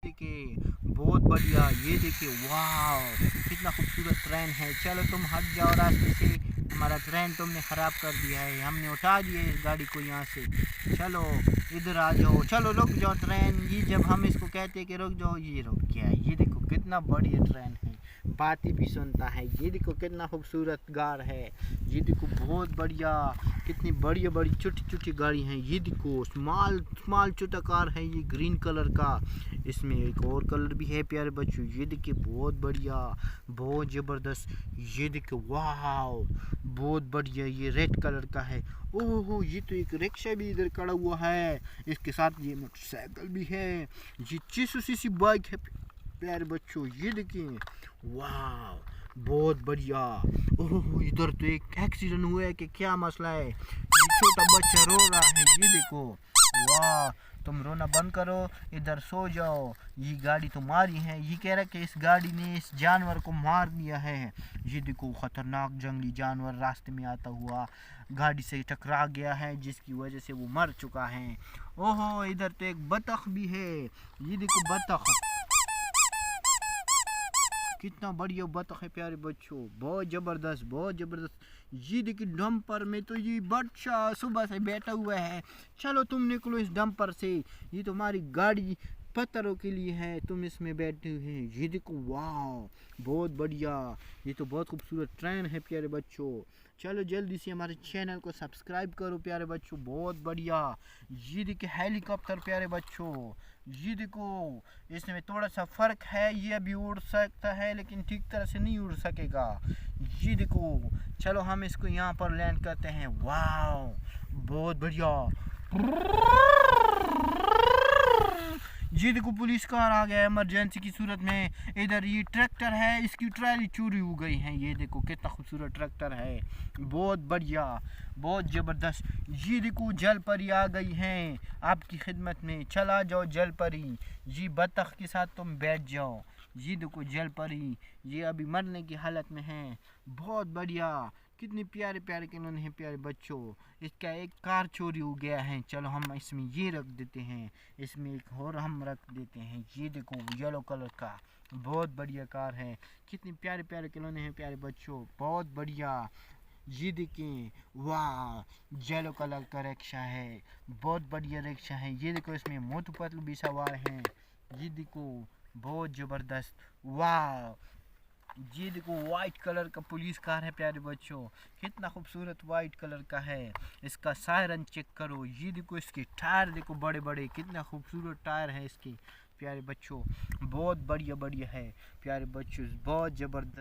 देखिए बहुत बढ़िया। ये देखिए वाह कितना खूबसूरत ट्रेन है। चलो तुम हट जाओ रास्ते से, हमारा ट्रेन तुमने ख़राब कर दिया है। हमने उठा दिया इस गाड़ी को यहाँ से। चलो इधर आ जाओ, चलो रुक जाओ ट्रेन। ये जब हम इसको कहते हैं कि रुक जाओ, ये रुक गया। ये देखो कितना बढ़िया ट्रेन है, बातें भी सुनता है। ये देखो कितना खूबसूरत कार है। ये देखो बहुत बढ़िया, कितनी बढ़िया बड़ी छोटी छोटी गाड़ी हैं। ये देखो स्मॉल स्मॉल छोटा कार है, ये ग्रीन कलर का। इसमें एक और कलर भी है प्यारे बच्चों। ये देखिए बहुत बढ़िया, बहुत ज़बरदस्त। ये देखिए वाह बहुत बढ़िया, ये रेड कलर का है। ओहो ये तो एक रिक्शा भी इधर खड़ा हुआ है, इसके साथ ये मोटरसाइकिल भी है। ये 600 सीसी बाइक है प्यारे बच्चों। ये देखिए वाह बहुत बढ़िया। ओह इधर तो एक एक्सीडेंट हुआ है कि क्या मसला है। ये छोटा बच्चा रो रहा है। ये देखो वाह, तुम रोना बंद करो, इधर सो जाओ। ये गाड़ी तुम्हारी है। ये कह रहा है कि इस गाड़ी ने इस जानवर को मार दिया है। ये देखो खतरनाक जंगली जानवर रास्ते में आता हुआ गाड़ी से टकरा गया है, जिसकी वजह से वो मर चुका है। ओहो इधर तो एक बतख भी है। ये देखो बतख, कितना बढ़िया बतख है प्यारे बच्चों, बहुत ज़बरदस्त बहुत ज़बरदस्त। ये देखिए डंपर में तो ये बच्चा सुबह से बैठा हुआ है। चलो तुम निकलो इस डंपर से, ये तुम्हारी गाड़ी पत्थरों के लिए है, तुम इसमें बैठे हुए हैं। ये देखो वाह बहुत बढ़िया, ये तो बहुत खूबसूरत ट्रेन है प्यारे बच्चों। चलो जल्दी से हमारे चैनल को सब्सक्राइब करो प्यारे बच्चों, बहुत बढ़िया। ये देखिए हेलीकॉप्टर प्यारे बच्चों। ये देखो इसमें थोड़ा सा फ़र्क है, ये अभी उड़ सकता है लेकिन ठीक तरह से नहीं उड़ सकेगा। ये देखो चलो हम इसको यहाँ पर लैंड करते हैं। वाह बहुत बढ़िया। ये देखो पुलिस कार आ गया इमरजेंसी की सूरत में। इधर ये ट्रैक्टर है, इसकी ट्राली चोरी हो गई है। ये देखो कितना खूबसूरत ट्रैक्टर है, बहुत बढ़िया बहुत ज़बरदस्त। ये देखो जल परी आ गई हैं आपकी खिदमत में, चला जाओ जल परी। ये बतख के साथ तुम बैठ जाओ। ये देखो जल परी, ये अभी मरने की हालत में है। बहुत बढ़िया, कितने प्यारे प्यारे खिलौने हैं प्यारे बच्चों। इसका एक कार चोरी हो गया है, चलो हम इसमें ये रख देते हैं, इसमें एक और हम रख देते हैं। ये देखो येलो कलर का बहुत बढ़िया कार है। कितने प्यारे प्यारे खिलौने हैं प्यारे बच्चों, बहुत बढ़िया। ये देखें वाह येलो कलर का रिक्शा है, बहुत बढ़िया रिक्शा है। ये देखो इसमें मोटू पतलू भी सवार हैं। ये देखो बहुत ज़बरदस्त वाह। ये देखो वाइट कलर का पुलिस कार है प्यारे बच्चों, कितना खूबसूरत वाइट कलर का है। इसका सायरन चेक करो। ये देखो इसके टायर देखो बड़े बड़े, कितना खूबसूरत टायर है इसके प्यारे बच्चों, बहुत बढ़िया बढ़िया है प्यारे बच्चों, बहुत ज़बरदस्त।